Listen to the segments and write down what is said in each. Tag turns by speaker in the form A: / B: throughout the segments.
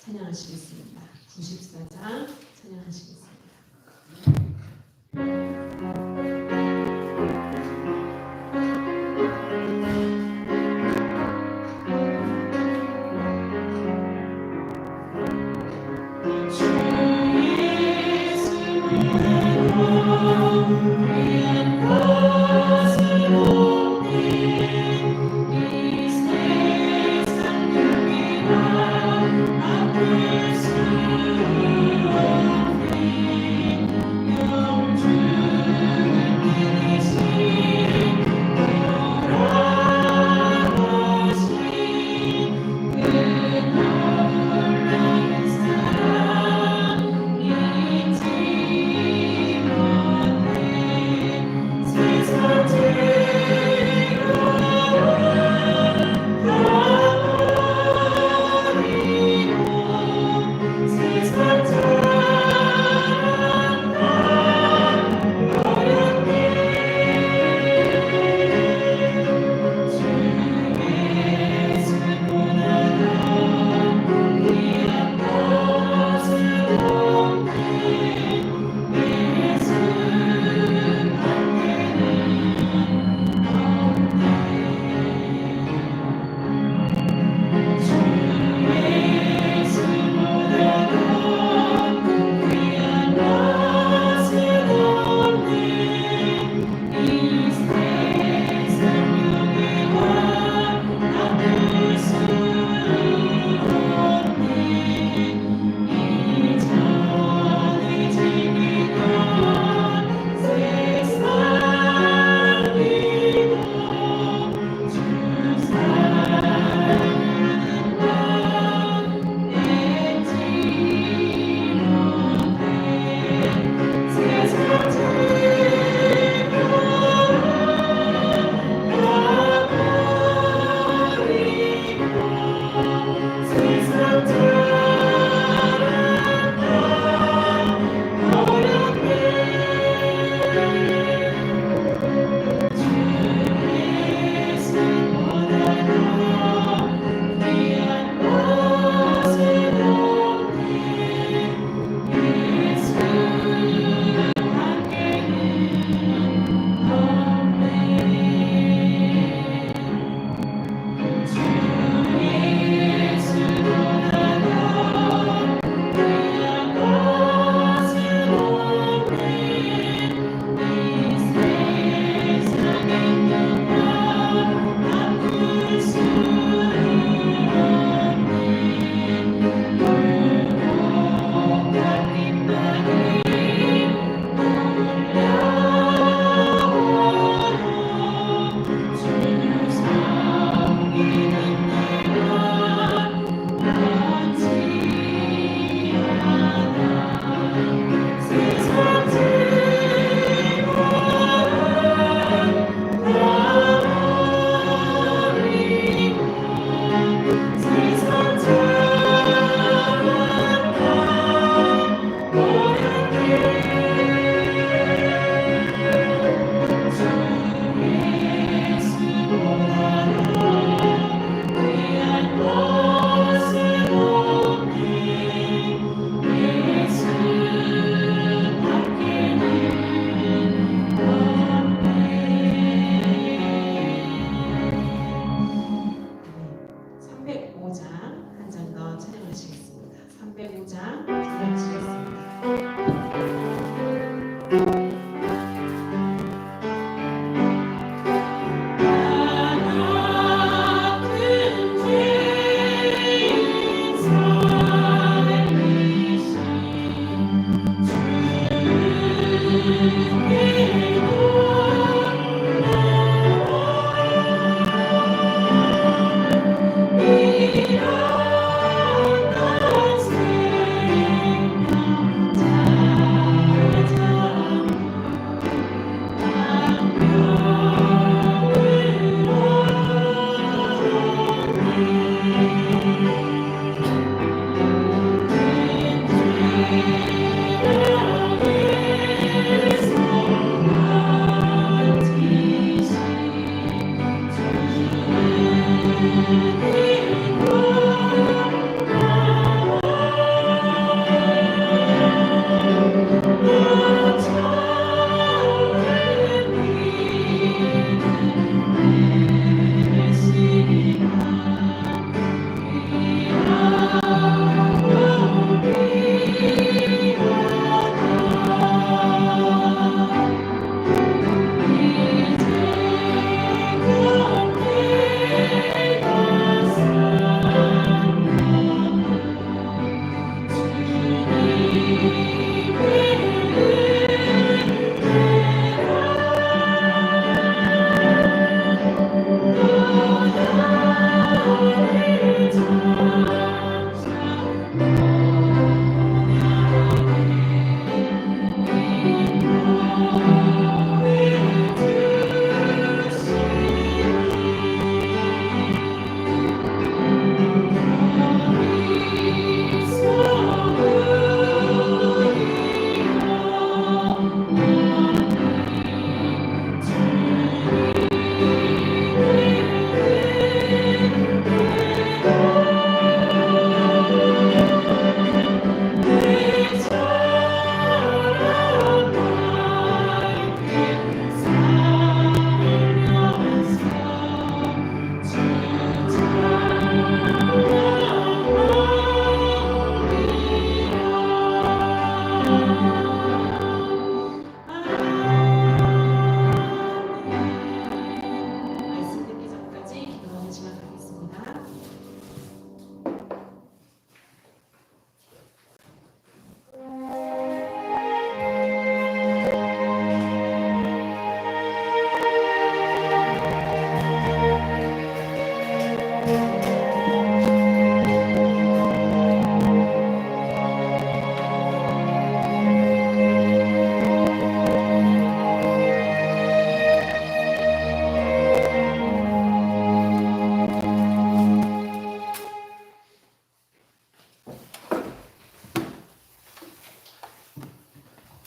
A: 찬양하시겠습니다. 94장 찬양하시겠습니다.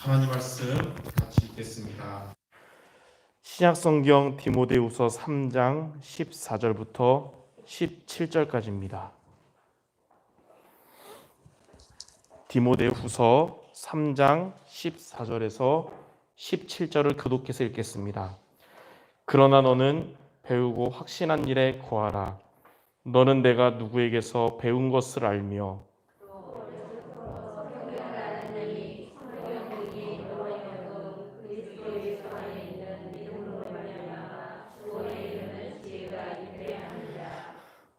B: 하나님 말씀 같이 읽겠습니다.
C: 신약성경 디모데후서 3장 14절부터 17절까지입니다. 디모데후서 3장 14절에서 17절을 교독해서 읽겠습니다. 그러나 너는 배우고 확신한 일에 거하라. 너는 내가 누구에게서 배운 것을 알며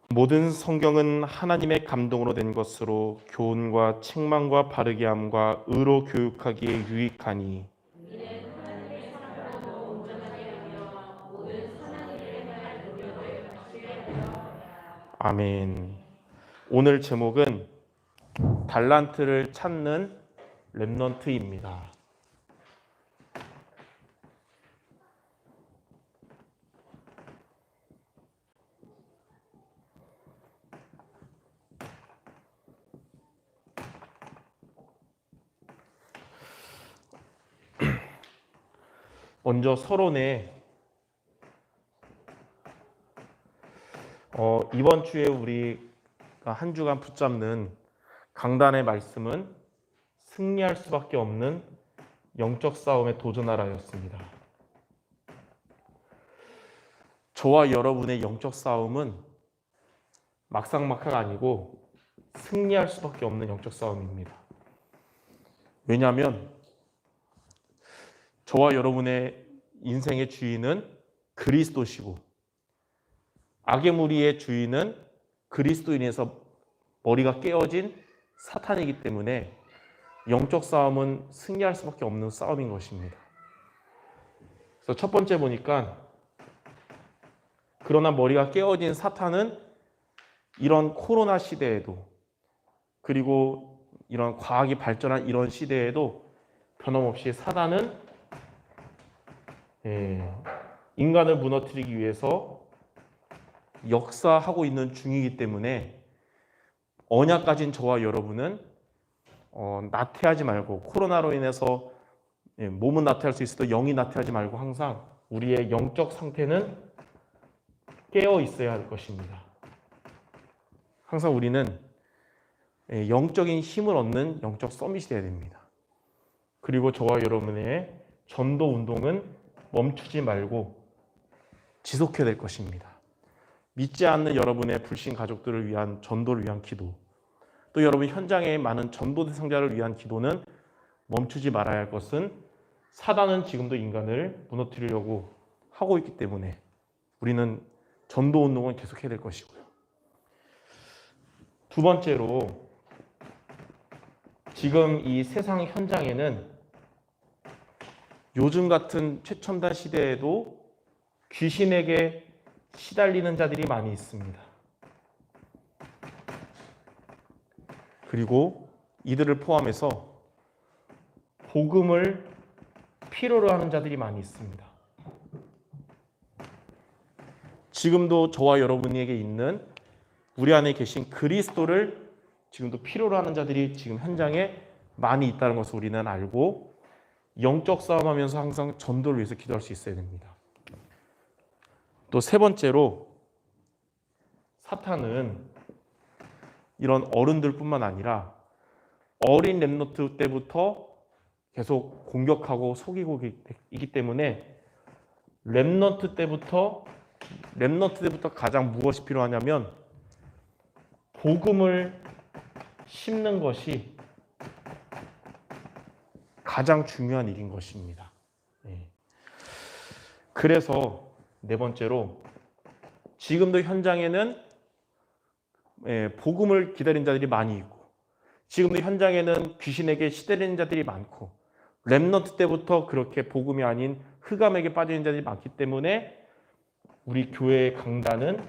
C: 모든 성경은 하나님의 감동으로 된 것으로 교훈과 책망과 바르게 함과 의로 교육하기에 유익하니 아멘. 오늘 제목은 달란트를 찾는 렘넌트입니다. 먼저 서론에 이번 주에 우리가 한 주간 붙잡는 강단의 말씀은 승리할 수밖에 없는 영적 싸움에 도전하라였습니다. 저와 여러분의 영적 싸움은 막상막하가 아니고 승리할 수밖에 없는 영적 싸움입니다. 왜냐하면 저와 여러분의 인생의 주인은 그리스도시고 악의 무리의 주인은 그리스도인에서 머리가 깨어진 사탄이기 때문에 영적 싸움은 승리할 수밖에 없는 싸움인 것입니다. 그래서 첫 번째 보니까 그러나 머리가 깨어진 사탄은 이런 코로나 시대에도 그리고 이런 과학이 발전한 이런 시대에도 변함없이 사단은 인간을 무너뜨리기 위해서 역사하고 있는 중이기 때문에 언약 가진 저와 여러분은 나태하지 말고 코로나로 인해서 몸은 나태할 수 있어도 영이 나태하지 말고 항상 우리의 영적 상태는 깨어 있어야 할 것입니다. 항상 우리는 영적인 힘을 얻는 영적 서밋이 되어야 됩니다. 그리고 저와 여러분의 전도 운동은 멈추지 말고 지속해야 될 것입니다. 믿지 않는 여러분의 불신 가족들을 위한 전도를 위한 기도, 또 여러분 현장에 많은 전도 대상자를 위한 기도는 멈추지 말아야 할 것은 사단은 지금도 인간을 무너뜨리려고 하고 있기 때문에 우리는 전도 운동을 계속해야 될 것이고요. 두 번째로 지금 이 세상 현장에는 요즘 같은 최첨단 시대에도 귀신에게 시달리는 자들이 많이 있습니다. 그리고 이들을 포함해서 복음을 필요로 하는 자들이 많이 있습니다. 지금도 저와 여러분에게 있는 우리 안에 계신 그리스도를 지금도 필요로 하는 자들이 지금 현장에 많이 있다는 것을 우리는 알고 영적 싸움하면서 항상 전도를 위해서 기도할 수 있어야 됩니다. 또 세 번째로 사탄은 이런 어른들뿐만 아니라 어린 렘넌트 때부터 계속 공격하고 속이고 있기 때문에 렘넌트 때부터 가장 무엇이 필요하냐면 복음을 심는 것이 가장 중요한 일인 것입니다. 그래서 네 번째로 지금도 현장에는 복음을 기다린 자들이 많이 있고 지금도 현장에는 귀신에게 시달리는 자들이 많고 렘넌트 때부터 그렇게 복음이 아닌 흑암에게 빠지는 자들이 많기 때문에 우리 교회의 강단은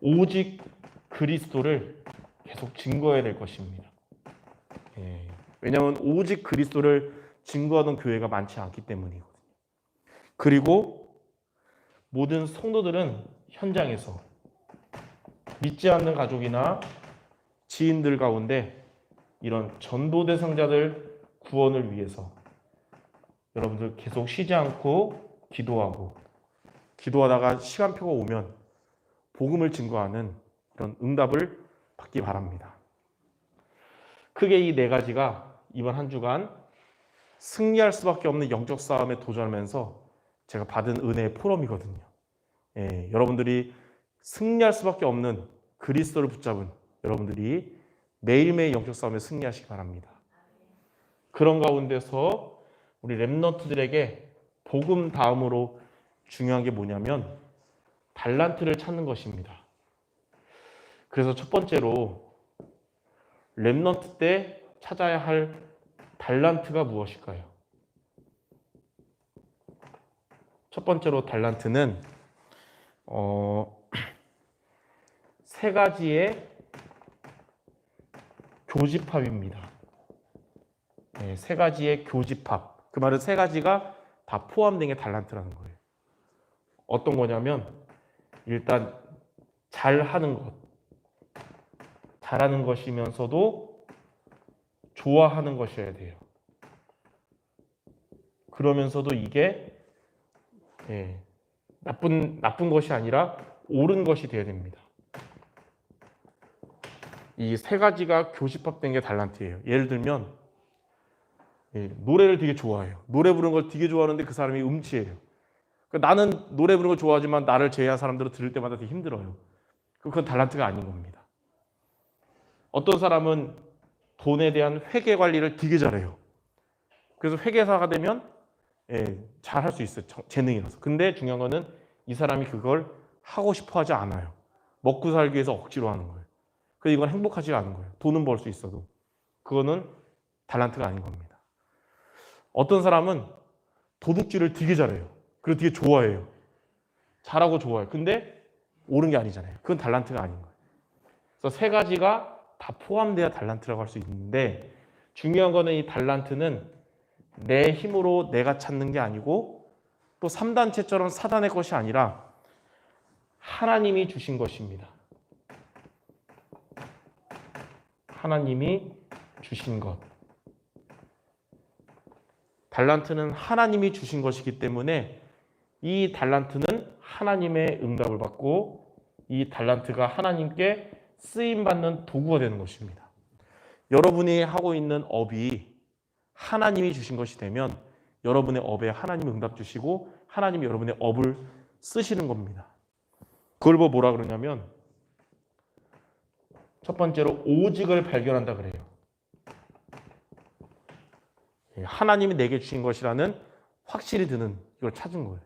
C: 오직 그리스도를 계속 증거해야 될 것입니다. 왜냐하면 오직 그리스도를 증거하는 교회가 많지 않기 때문이거든요. 그리고 모든 성도들은 현장에서 믿지 않는 가족이나 지인들 가운데 이런 전도 대상자들 구원을 위해서 여러분들 계속 쉬지 않고 기도하다가 시간표가 오면 복음을 증거하는 그런 응답을 받기 바랍니다. 크게 이 네 가지가 이번 한 주간 승리할 수밖에 없는 영적 싸움에 도전하면서 제가 받은 은혜의 포럼이거든요. 여러분들이 승리할 수밖에 없는 그리스도를 붙잡은 여러분들이 매일매일 영적 싸움에 승리하시기 바랍니다. 그런 가운데서 우리 렘넌트들에게 복음 다음으로 중요한 게 뭐냐면 달란트를 찾는 것입니다. 그래서 첫 번째로 렘넌트 때 찾아야 할 달란트가 무엇일까요? 첫 번째로 달란트는 세 가지의 교집합입니다. 세 가지의 교집합. 그 말은 세 가지가 다 포함된 게 달란트라는 거예요. 어떤 거냐면 일단 잘하는 것. 잘하는 것이면서도 좋아하는 것이어야 돼요. 그러면서도 이게 나쁜 것이 아니라 옳은 것이 되어야 됩니다. 이 세 가지가 교집합된 게 달란트예요. 예를 들면 노래를 되게 좋아해요. 노래 부르는 걸 되게 좋아하는데 그 사람이 음치예요. 그러니까 나는 노래 부르는 걸 좋아하지만 나를 제외한 사람들은 들을 때마다 되게 힘들어요. 그건 달란트가 아닌 겁니다. 어떤 사람은 돈에 대한 회계 관리를 되게 잘해요. 그래서 회계사가 되면 잘할 수 있어요. 재능이라서. 근데 중요한 거는 이 사람이 그걸 하고 싶어 하지 않아요. 먹고 살기 위해서 억지로 하는 거예요. 그래서 이건 행복하지가 않은 거예요. 돈은 벌 수 있어도. 그거는 달란트가 아닌 겁니다. 어떤 사람은 도둑질을 되게 잘해요. 그리고 되게 좋아해요. 잘하고 좋아해요. 근데 옳은 게 아니잖아요. 그건 달란트가 아닌 거예요. 그래서 세 가지가 다 포함돼야 달란트라고 할 수 있는데 중요한 거는 이 달란트는 내 힘으로 내가 찾는 게 아니고 또 3단체처럼 사단의 것이 아니라 하나님이 주신 것입니다. 하나님이 주신 것. 달란트는 하나님이 주신 것이기 때문에 이 달란트는 하나님의 응답을 받고 이 달란트가 하나님께 쓰임받는 도구가 되는 것입니다. 여러분이 하고 있는 업이 하나님이 주신 것이 되면 여러분의 업에 하나님이 응답 주시고 하나님이 여러분의 업을 쓰시는 겁니다. 그걸 보고 뭐라 그러냐면 첫 번째로 오직을 발견한다 그래요. 하나님이 내게 주신 것이라는 확실히 드는 이걸 찾은 거예요.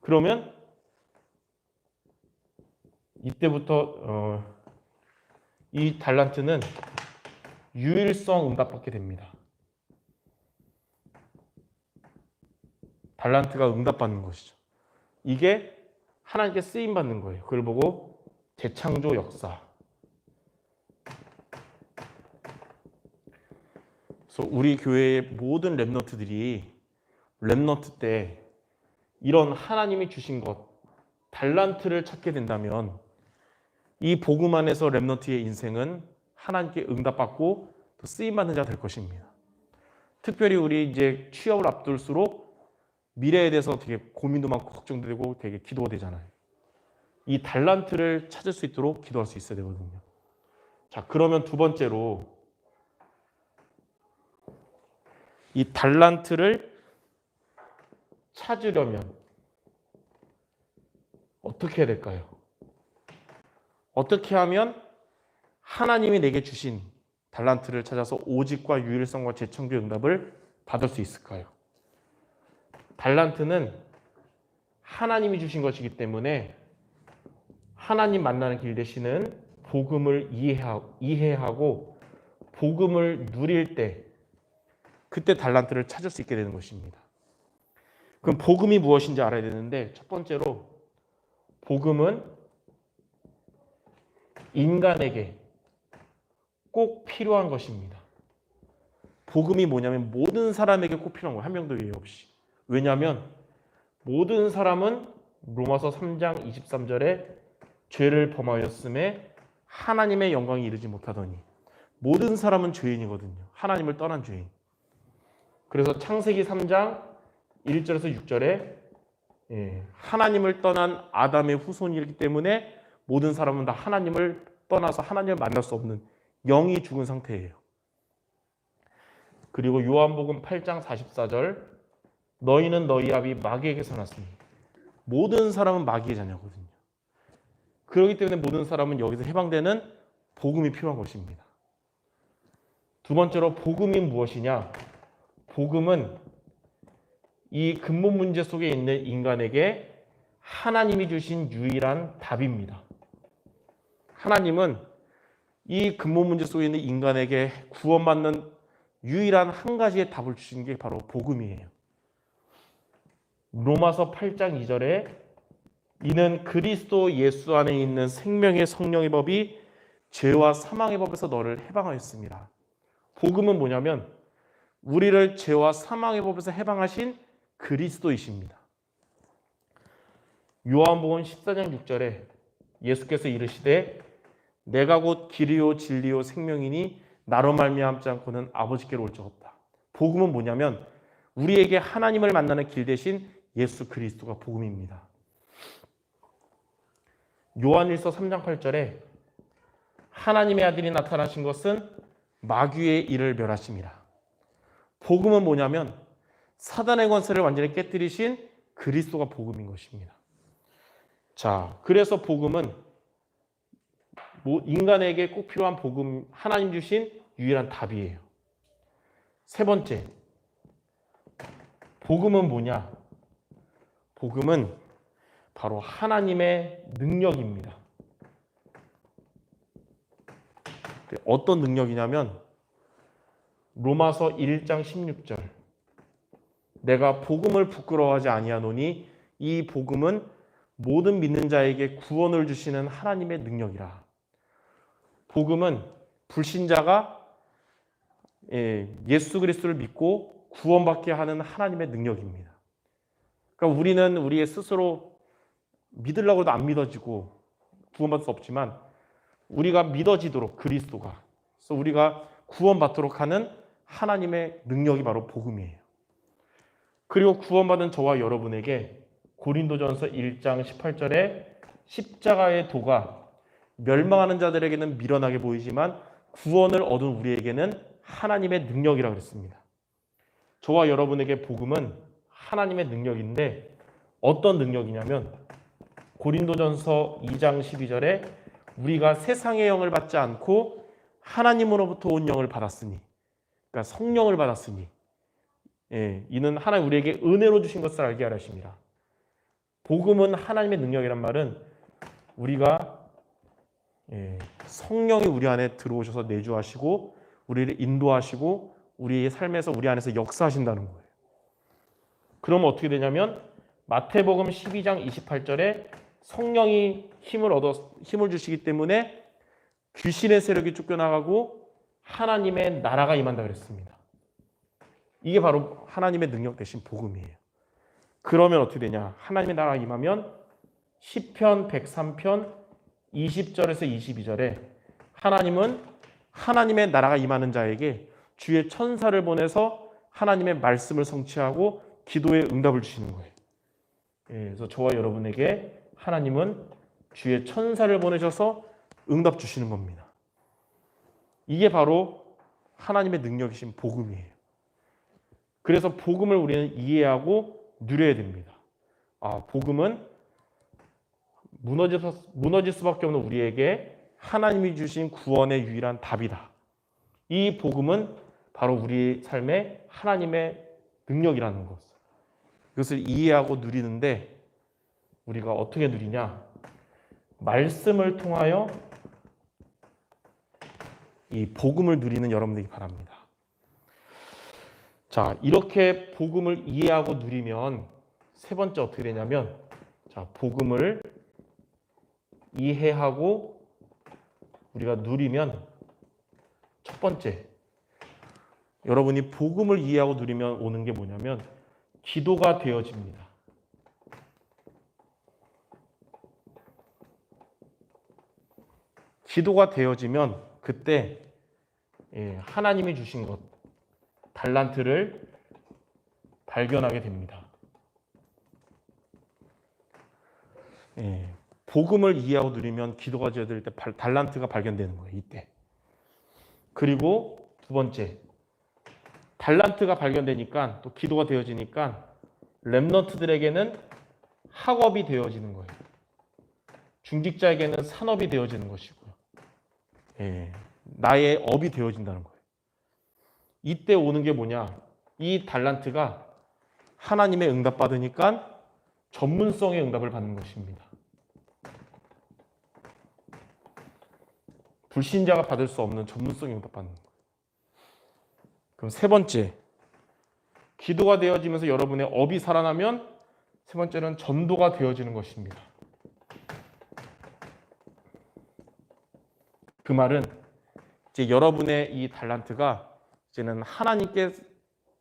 C: 그러면 이때부터 이 달란트는 유일성 응답받게 됩니다. 달란트가 응답받는 것이죠. 이게 하나님께 쓰임받는 거예요. 그걸 보고 재창조 역사. 그래서 우리 교회의 모든 렘넌트들이 렘넌트 때 이런 하나님이 주신 것, 달란트를 찾게 된다면 이 복음 안에서 렘넌트의 인생은 하나님께 응답받고 또 쓰임받는 자가 될 것입니다. 특별히 우리 이제 취업을 앞둘수록 미래에 대해서 되게 고민도 많고 걱정도 되고 되게 기도가 되잖아요. 이 달란트를 찾을 수 있도록 기도할 수 있어야 되거든요. 자, 그러면 두 번째로 이 달란트를 찾으려면 어떻게 해야 될까요? 어떻게 하면 하나님이 내게 주신 달란트를 찾아서 오직과 유일성과 재창조의 응답을 받을 수 있을까요? 달란트는 하나님이 주신 것이기 때문에 하나님 만나는 길 되시는 복음을 이해하고 복음을 누릴 때 그때 달란트를 찾을 수 있게 되는 것입니다. 그럼 복음이 무엇인지 알아야 되는데 첫 번째로 복음은 인간에게 꼭 필요한 것입니다. 복음이 뭐냐면 모든 사람에게 꼭 필요한 거예요. 한 명도 예외 없이. 왜냐하면 모든 사람은 로마서 3장 23절에 죄를 범하였음에 하나님의 영광에 이르지 못하더니 모든 사람은 죄인이거든요. 하나님을 떠난 죄인. 그래서 창세기 3장 1절에서 6절에 하나님을 떠난 아담의 후손이기 때문에 모든 사람은 다 하나님을 떠나서 하나님을 만날 수 없는 영이 죽은 상태예요. 그리고 요한복음 8장 44절 너희는 너희 아비 마귀에게서 났으니 모든 사람은 마귀의 자녀거든요. 그렇기 때문에 모든 사람은 여기서 해방되는 복음이 필요한 것입니다. 두 번째로 복음이 무엇이냐? 복음은 이 근본 문제 속에 있는 인간에게 하나님이 주신 유일한 답입니다. 하나님은 이 근본 문제 속에 있는 인간에게 구원받는 유일한 한 가지의 답을 주신 게 바로 복음이에요. 로마서 8장 2절에 이는 그리스도 예수 안에 있는 생명의 성령의 법이 죄와 사망의 법에서 너를 해방하였습니다. 복음은 뭐냐면 우리를 죄와 사망의 법에서 해방하신 그리스도이십니다. 요한복음 14장 6절에 예수께서 이르시되 내가 곧 길이요 진리요 생명이니 나로 말미암지 않고는 아버지께로 올 적 없다. 복음은 뭐냐면 우리에게 하나님을 만나는 길 대신 예수 그리스도가 복음입니다. 요한일서 3장 8절에 하나님의 아들이 나타나신 것은 마귀의 일을 멸하심이라. 복음은 뭐냐면 사단의 권세를 완전히 깨뜨리신 그리스도가 복음인 것입니다. 자, 그래서 복음은 인간에게 꼭 필요한 복음, 하나님 주신 유일한 답이에요. 세 번째, 복음은 뭐냐? 복음은 바로 하나님의 능력입니다. 어떤 능력이냐면 로마서 1장 16절 내가 복음을 부끄러워하지 아니하노니 이 복음은 모든 믿는 자에게 구원을 주시는 하나님의 능력이라. 복음은 불신자가 예수 그리스도를 믿고 구원받게 하는 하나님의 능력입니다. 그러니까 우리는 우리의 스스로 믿으려고 해도 안 믿어지고 구원받을 수 없지만 우리가 믿어지도록 그리스도가, 그래서 우리가 구원받도록 하는 하나님의 능력이 바로 복음이에요. 그리고 구원받은 저와 여러분에게 고린도전서 1장 18절에 십자가의 도가 멸망하는 자들에게는 미련하게 보이지만 구원을 얻은 우리에게는 하나님의 능력이라고 그랬습니다. 저와 여러분에게 복음은 하나님의 능력인데 어떤 능력이냐면 고린도전서 2장 12절에 우리가 세상의 영을 받지 않고 하나님으로부터 온 영을 받았으니, 그러니까 성령을 받았으니, 이는 하나님 우리에게 은혜로 주신 것을 알게 하려 하심이라. 복음은 하나님의 능력이란 말은 우리가 성령이 우리 안에 들어오셔서 내주하시고 우리를 인도하시고 우리의 삶에서 우리 안에서 역사하신다는 거예요. 그러면 어떻게 되냐면 마태복음 12장 28절에 성령이 힘을 주시기 때문에 귀신의 세력이 쫓겨나가고 하나님의 나라가 임한다 그랬습니다. 이게 바로 하나님의 능력 대신 복음이에요. 그러면 어떻게 되냐? 하나님의 나라가 임하면 시편 103편 20절에서 22절에 하나님은 하나님의 나라가 임하는 자에게 주의 천사를 보내서 하나님의 말씀을 성취하고 기도에 응답을 주시는 거예요. 그래서 저와 여러분에게 하나님은 주의 천사를 보내셔서 응답 주시는 겁니다. 이게 바로 하나님의 능력이신 복음이에요. 그래서 복음을 우리는 이해하고 누려야 됩니다. 복음은 무너질 수밖에 없는 우리에게 하나님이 주신 구원의 유일한 답이다. 이 복음은 바로 우리 삶의 하나님의 능력이라는 것. 이것을 이해하고 누리는데 우리가 어떻게 누리냐? 말씀을 통하여 이 복음을 누리는 여러분들이 바랍니다. 자, 이렇게 복음을 이해하고 누리면 세 번째 어떻게 되냐면, 자, 복음을 이해하고 우리가 누리면 첫 번째, 여러분이 복음을 이해하고 누리면 오는 게 뭐냐면 기도가 되어집니다. 기도가 되어지면 그때 하나님이 주신 것, 달란트를 발견하게 됩니다. 복음을 이해하고 누리면 기도가 지어질 때 달란트가 발견되는 거예요. 이때. 그리고 두 번째, 달란트가 발견되니까 또 기도가 되어지니까 렘넌트들에게는 학업이 되어지는 거예요. 중직자에게는 산업이 되어지는 것이고요. 나의 업이 되어진다는 거예요. 이때 오는 게 뭐냐? 이 달란트가 하나님의 응답 받으니까 전문성의 응답을 받는 것입니다. 불신자가 받을 수 없는 전문성의 응답 받는 거예요. 그럼 세 번째, 기도가 되어지면서 여러분의 업이 살아나면 세 번째는 전도가 되어지는 것입니다. 그 말은 이제 여러분의 이 달란트가 이제는 하나님께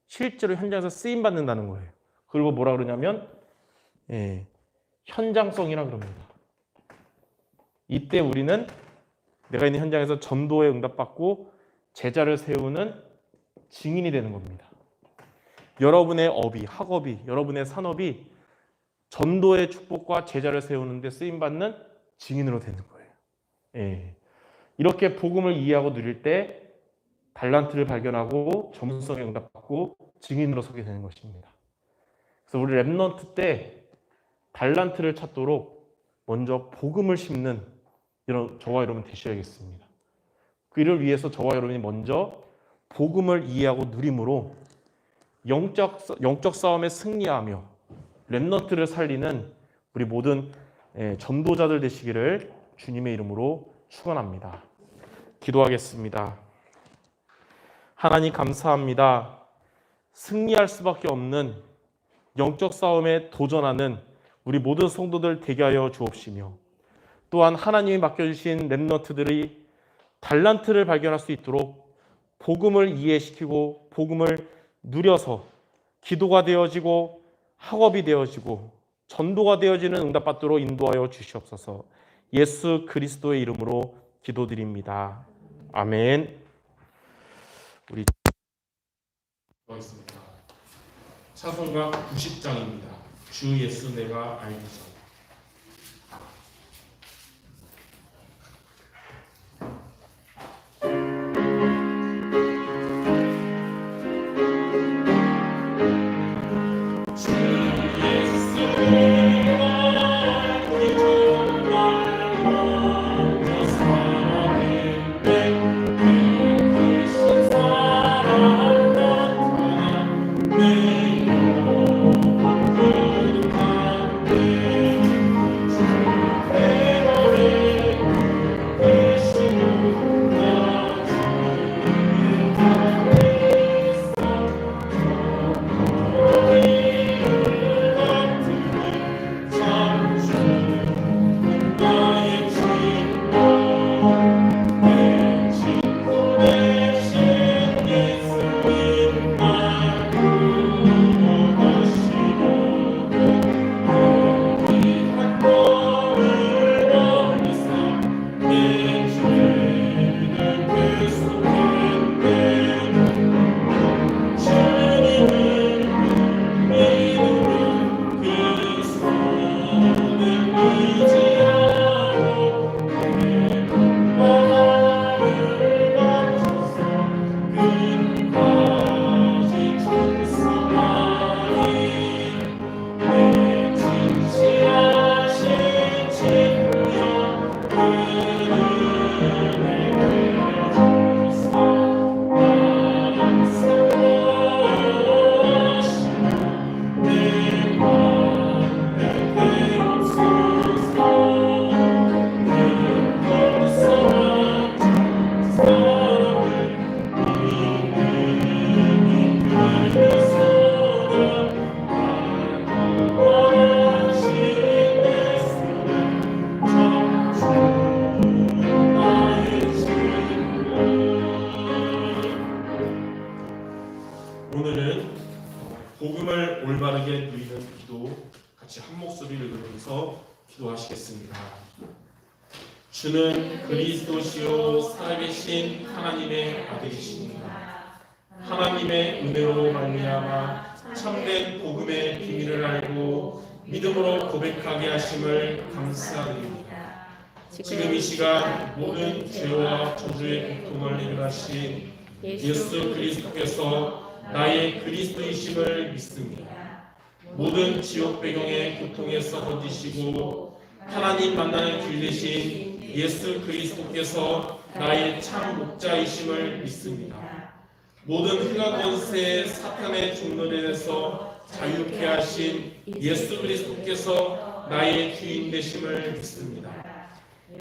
C: 실제로 현장에서 쓰임 받는다는 거예요. 그리고 뭐라 그러냐면 현장성이라 그럽니다. 이때 우리는 내가 있는 현장에서 전도에 응답받고 제자를 세우는 증인이 되는 겁니다. 여러분의 업이, 학업이, 여러분의 산업이 전도의 축복과 제자를 세우는 데 쓰임받는 증인으로 되는 거예요. 이렇게 복음을 이해하고 누릴 때 달란트를 발견하고 전문성에 응답받고 증인으로 서게 되는 것입니다. 그래서 우리 렘넌트 때 달란트를 찾도록 먼저 복음을 심는 저와 여러분 되셔야겠습니다. 그 일을 위해서 저와 여러분이 먼저 복음을 이해하고 누림으로 영적 싸움에 승리하며 렘넌트를 살리는 우리 모든 전도자들 되시기를 주님의 이름으로 축원합니다. 기도하겠습니다. 하나님 감사합니다. 승리할 수밖에 없는 영적 싸움에 도전하는 우리 모든 성도들 되게 하여 주옵시며 또한 하나님이 맡겨주신 렘넌트들이 달란트를 발견할 수 있도록 복음을 이해시키고 복음을 누려서 기도가 되어지고 학업이 되어지고 전도가 되어지는 응답받도록 인도하여 주시옵소서. 예수 그리스도의 이름으로 기도드립니다. 아멘. 우리
B: 하겠습니다. 찬송가 90장입니다. 주 예수 내가 알기죠. 오늘은 복음을 올바르게 누리는 기도 같이 한 목소리를 들으면서 기도하시겠습니다. 주는 그리스도시요 살아계신 하나님의 아들이십니다. 하나님의 은혜로 말미암아 참된 복음의 비밀을 알고 믿음으로 고백하게 하심을 감사드립니다. 지금 이 시간 모든 죄와 저주의 고통을 해결하신 예수 그리스도께서 나의 그리스도이심을 믿습니다. 모든 지옥 배경의 고통에서 건지시고 하나님 만나는 길 대신 예수 그리스도께서 나의 참 목자이심을 믿습니다. 모든 흑암 권세 사탄의 종노릇에서 자유케 하신 예수 그리스도께서 나의 주인 되심을 믿습니다.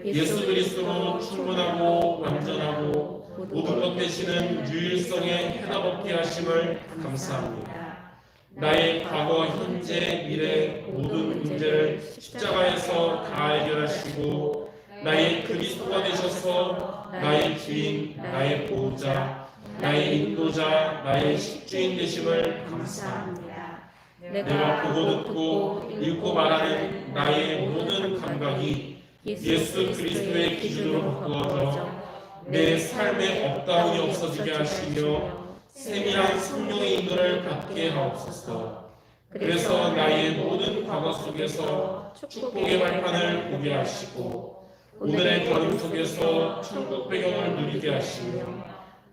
B: 예수 그리스도로 충분하고 완전하고 모든 것 되시는 유일성의 해답 없게 하심을 감사합니다. 나의 과거, 현재, 미래 모든 문제를 십자가에서 다 해결하시고 나의 그리스도가 되셔서 나의 주인, 나의 보호자, 나의 인도자, 나의 식주인 되심을 감사합니다. 내가 보고 듣고 읽고 말하는 나의 모든 감각이 예수 그리스도의 기준으로 바꾸어져 내 삶의 업다운이 없어지게 하시며 세밀한 성령의 인도를 받게 하옵소서. 그래서 나의 모든 과거 속에서 축복의 발판을 보게 하시고 오늘의 걸음 속에서 천국 배경을 누리게 하시며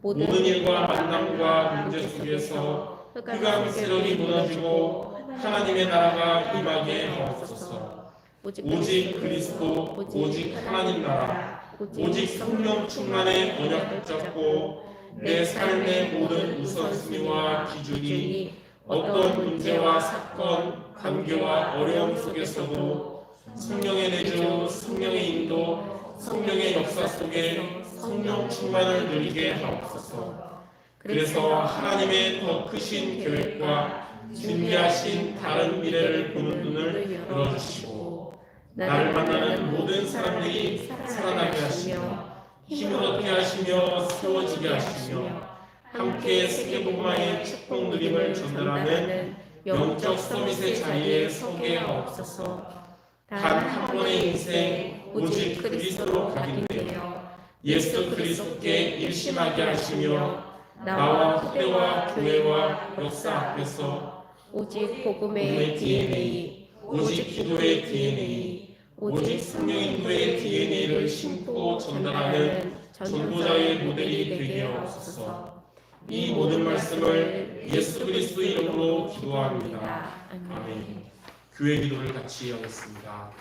B: 모든 일과 만남과 문제 속에서 흑암 세력이 무너지고 하나님의 나라가 임하게 하옵소서. 오직 그리스도, 오직 하나님 나라, 오직 성령 충만의 언약 붙잡고 내 삶의 모든 우선순위와 기준이 어떤 문제와 사건, 관계와 어려움 속에서도 성령의 내주, 성령의 인도, 성령의 역사 속에 성령 충만을 누리게 하옵소서. 그래서 하나님의 더 크신 계획과 준비하신 다른 미래를 보는 눈을 열어주시고 나를 만나는 모든 사람들이 살아나게 하시며 힘을 얻게 하시며 세워지게 하시며 함께 세계복음화의 축복 누림을 전달하는 영적 서밋의 자리에 서게 하옵소서. 단 한 번의 인생 오직 그리스도로 각인되어 예수 그리스도께 일심하게 하시며 나와 후대와 교회와 역사 앞에서
D: 오직 복음의 DNA,
B: 오직 기도의 DNA, 오직 성령 인도의 DNA를 심고 전달하는 전도자의 모델이 되게 하옵소서. 이 모든 말씀을 예수 그리스도 이름으로 기도합니다. 아멘. 교회 기도를 같이 하겠습니다.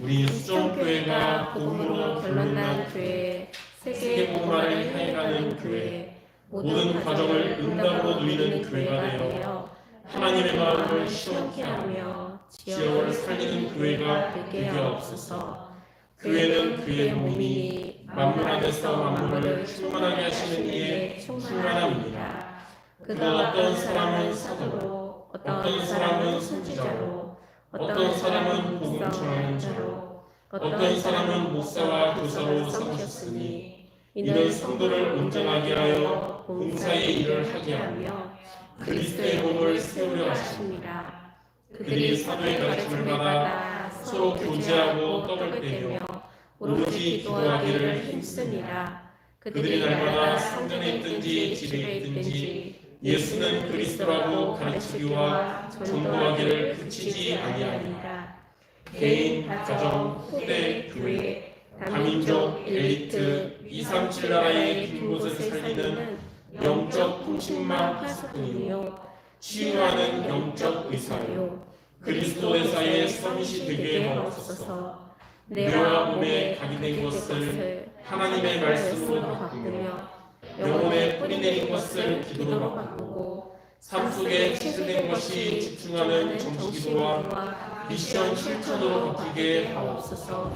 B: 우리 수정교회가 복음으로 결론난
D: 교회,
B: 세계 복음화를 향해 가는 교회, 모든 과정을 응답으로 누리는 교회가 되어 하나님의 마음을 시원케 하며 지역을 살리는 교회가 되게 하옵소서. 교회는 그의 몸이니 만물 안에서 만물을 충만하게 하시는 이의 충만함입니다. 그가 어떤 사람은 사도로, 어떤 사람은 선지자로, 어떤 사람은 복음 전하는 자로, 어떤 사람은 목사와 교사로 삼으셨으니 이는 성도를 온전하게 하여 봉사의 일을 하게 하며 그리스도의 몸을 세우려 하십니다. 그들이 사도의 가르침을 받아 서로 교제하고 떡을 떼며 오로지 기도하기를 힘씁니다. 그들이 날마다 성전에 있든지 집에 있든지 예수는 그리스도라고 가르치기와 전도하기를 그치지 아니하니라. 개인, 가정, 후대, 교회, 다민족, 엘리트, 237 나라의 긴 곳을 살리는 영적 통신망 파수꾼이요 치유하는 영적 의사요 그리스도 의사의 서밋이 되게 하옵소서. 뇌와 몸에 각인된 것을 하나님의 말씀으로 바꾸며 영혼에 뿌리내린 것을 기도로 바꾸고 삶 속에 체질된 것이 집중하는 정식기도와 미션 실천으로 바뀌게 하옵소서.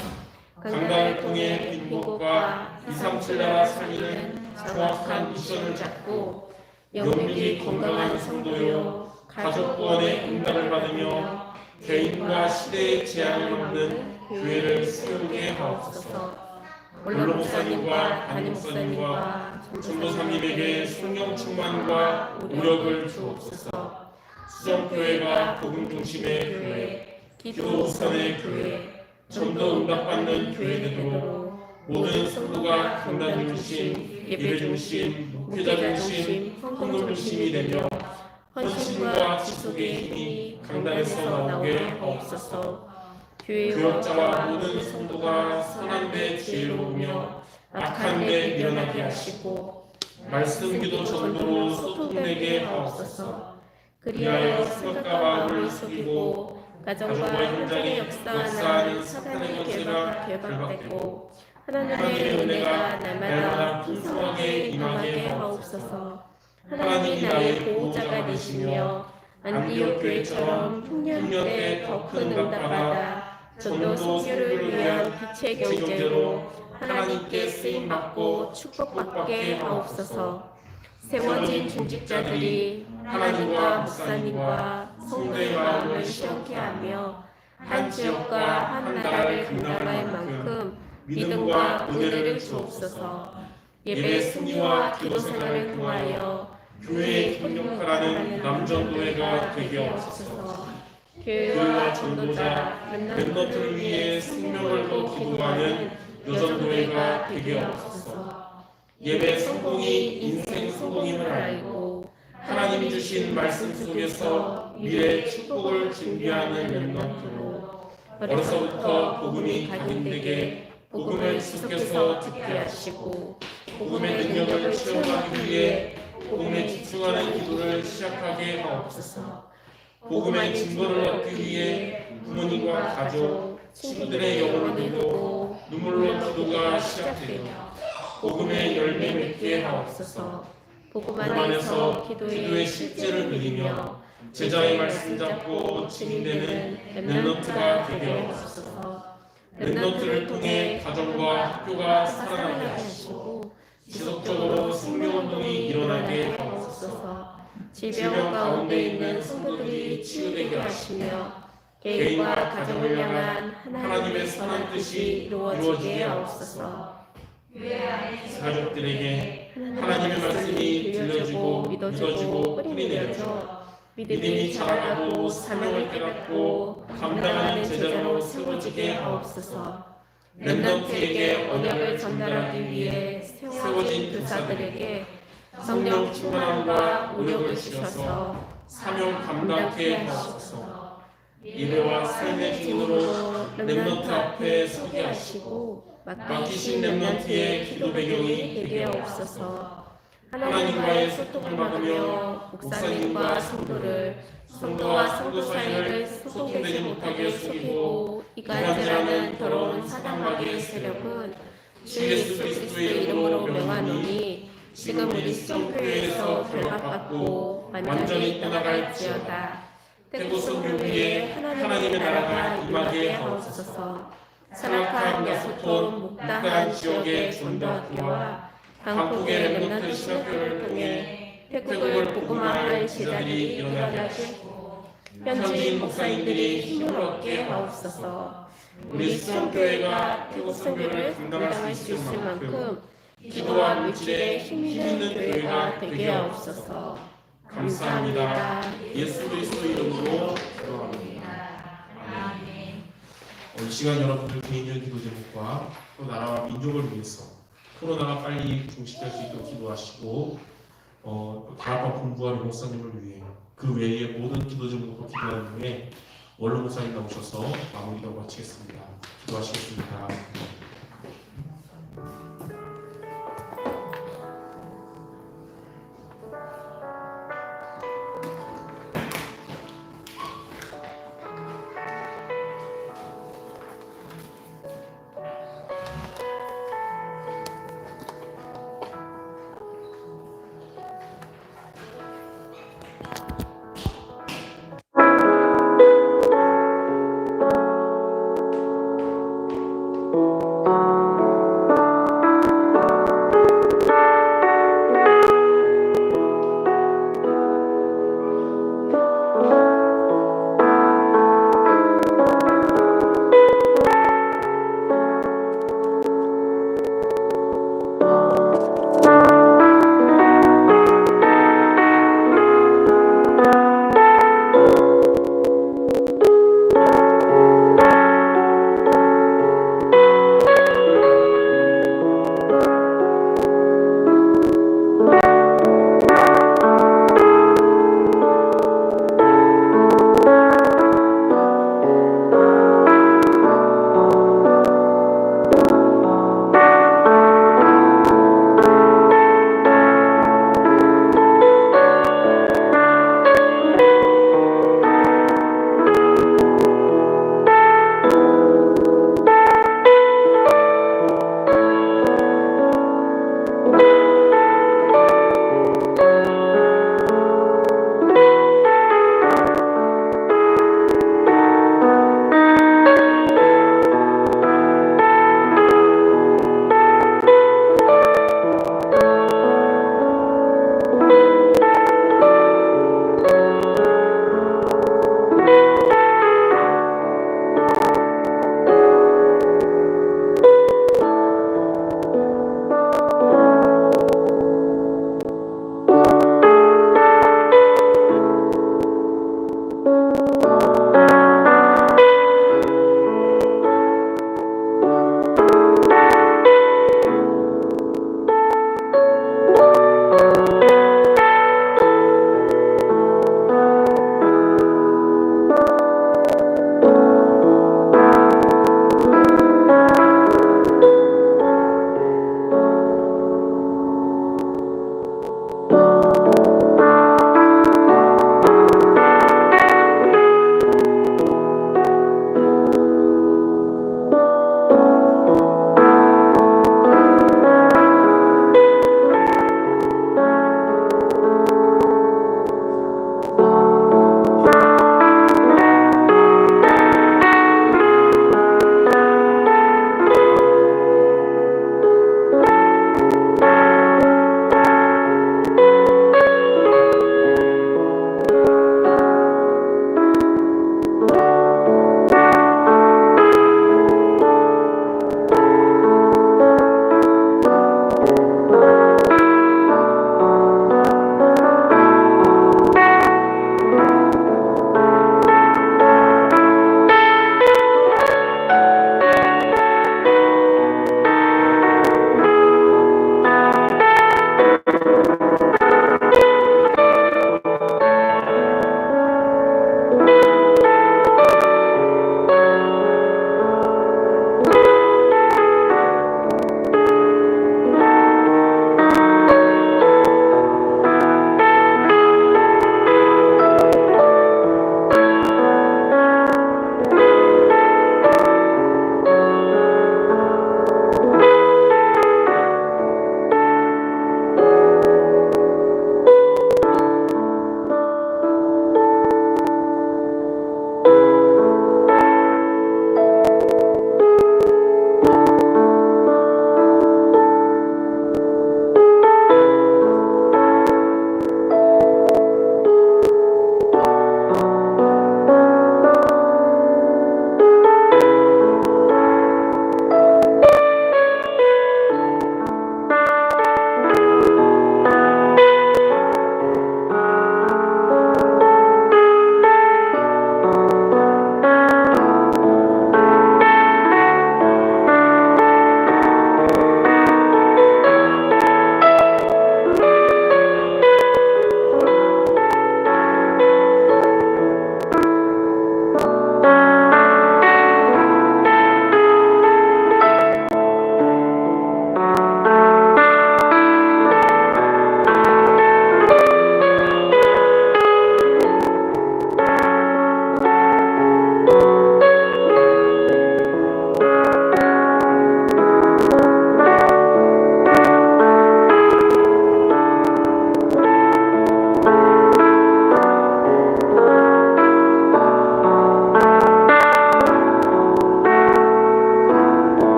B: 강단을 통해 빈복과 237 나라 살리는 정확한 미션을 잡고 영육이 건강한 성도요 가족 구원의 응답을 받으며 개인과 시대의 제한을 넘는 교회를 세우게 하옵소서. 원로 목사님과 담임 목사님과 전도사님에게 성령 충만과 우력을 주옵소서. 수정교회가 복음 중심의 교회, 기도 우선의 교회, 전도 응답받는 교회 되도록 모든 성도가 강단 중심, 예배 중심, 목회자 중심, 헌금 중심이 되며 헌신과 지속의 힘이 강단에서 나오게 하옵소서. 교역자와 모든 성도가 선한 데 지혜로우며 악한 데 미련하게 하시고 말씀 기도 전도로 소통되게 하옵소서. 그리하여 생각과 마음을 속이고 가정과 현장에 역사하는 사단의 권세가 결박되고 하나님의 은혜가 날마다 풍성하게 임하게 하옵소서. 하나님이 나의 보호자가 되시며 안디옥 교회처럼 흉년 때 더 큰 응답받아 전도 선교를 위한 빛의 경제로 하나님께 쓰임받고 축복받게 하옵소서. 세워진 중직자들이 하나님과 목사님과 성도의 마음을 시원케 하며 한 지역과 한 나라를 감당할 만큼 믿음과 은혜를 주옵소서. 예배 승리와 기도 생활을 통하여 교회의 협력하라는 남전도회가 되게 하옵소서. 교회와 전도자, 멤버들을 위해 생명을 더 기도하는 여전도회가 되게 하옵소서. 예배 성공이 인생 성공임을 알고 하나님이 주신 말씀 속에서 미래의 축복을 준비하는 멤버들로 어려서부터 복음이 각인되게 복음을 지속해서 듣게 하시고 복음의 능력을 체험하기 위해 복음에 집중하는 기도를 시작하게 하옵소서. 복음의 증거를 얻기 위해 부모님과 가족, 친구들의 영혼을 두고 눈물로 기도가 시작되며 복음의 열매 맺게 하옵소서. 복음 안에서 기도의 실제를 누리며 제자의 말씀 잡고 증인되는 렘넌트가 되게 하옵소서. 렘넌트를 통해 가정과 학교가 살아나게 하시고 지속적으로 성교운동이 일어나게 하옵소서. 질병 가운데 있는 성도들이 치유되게 하시며 개인과 가정을 향한 하나님의 선한 뜻이 이루어지게 하옵소서. 가족들에게 하나님의 말씀이 들려지고 믿어지고 뿌리 내려져 믿음이 자라고 사명을 깨닫고 감당하는 제자로 세워지게 하옵소서. 렘넌트에게 언약을 전달하기 위해 세워진 교사들에게 성령 충만함과 노력을 주셔서 사명 감당케 하옵소서. 예배와 삶의 기도로 렘넌트 앞에 서게 하시고 맡기신 렘넌트의 기도 배경이 되게 하옵소서. 하나님과의 소통을 막으며 목사님과 성도를 성도와 성도 사이를 소통되지 못하게 속이고 이간질하는 더러운 사단마귀의 세력은 주 예수 그리스도의 이름으로 명하노니 지금 우리 성교회에서 결박받고 완전히 떠나갈지어다. 태고성 교회에 하나님의 나라가 임하게 하옵소서. 사락한 야소톤 목다한 지역의 전도학교와 강북의 렘넌트 신학교를 통해 태국을 복음화할 제자들이 일어나게 하시고 현지인 목사님들이 힘을 얻게 하옵소서. 우리 수정교회가 태국 선교를 감당할 수 있을 만큼 기도와 물질에 힘 있는 교회가 되게 하옵소서. 감사합니다. 예수 그리스도 이름으로 기도합니다. 아멘.
C: 이 시간 여러분들 개인적인 기도 제목과 또 나라와 민족을 위해서 코로나가 빨리 종식될 수 있도록 기도하시고 다락방 공부하는 목사님을 위해 그 외에 모든 기도 제목으로 기도한 후에 원로 목사님 나오셔서 마무리 기도 마치겠습니다. 기도하시겠습니다.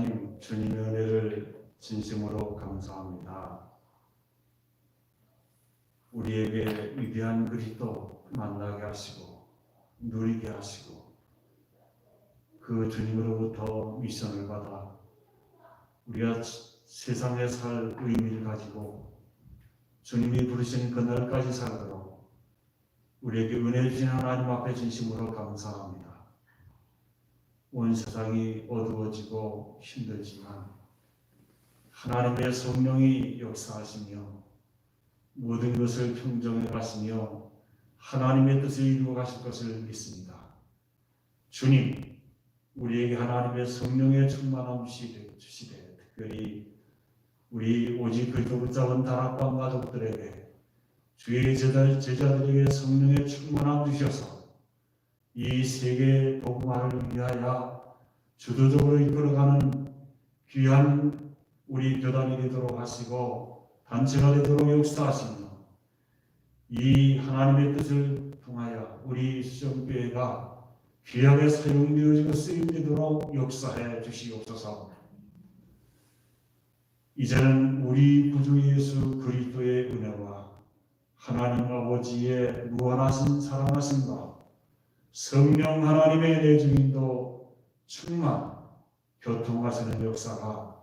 E: 하나님 주님의 은혜를 진심으로 감사합니다. 우리에게 위대한 그리스도 만나게 하시고 누리게 하시고 그 주님으로부터 미션을 받아 우리가 세상에 살 의미를 가지고 주님이 부르신 그날까지 살도록 우리에게 은혜 주신 하나님 앞에 진심으로 감사합니다. 온 세상이 어두워지고 힘들지만 하나님의 성령이 역사하시며 모든 것을 평정해 가시며 하나님의 뜻을 이루어 가실 것을 믿습니다. 주님, 우리에게 하나님의 성령의 충만함 주시되 특별히 우리 오직 그리스도 붙잡은 다락방 가족들에게 주의 제자들에게 성령의 충만함 주셔서 이 세계 복음화를 위하여 주도적으로 이끌어가는 귀한 우리 교단이 되도록 하시고 단체가 되도록 역사하시며 이 하나님의 뜻을 통하여 우리 수정교회가 귀하게 사용되어지고 쓰임되도록 역사해 주시옵소서. 이제는 우리 구주 예수 그리스도의 은혜와 하나님 아버지의 무한하신 사랑하심과 성령 하나님의 내주인도 충만 교통하시는 역사가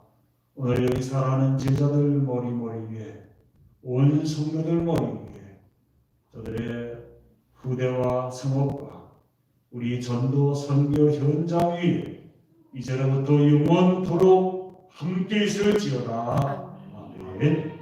E: 오늘 여기 살아가는 제자들 머리 위에 온 성도들 머리 위에 저들의 후대와 성업과 우리 전도 선교 현장 위에 이제로부터 영원토록 함께 있을지어다. 아멘.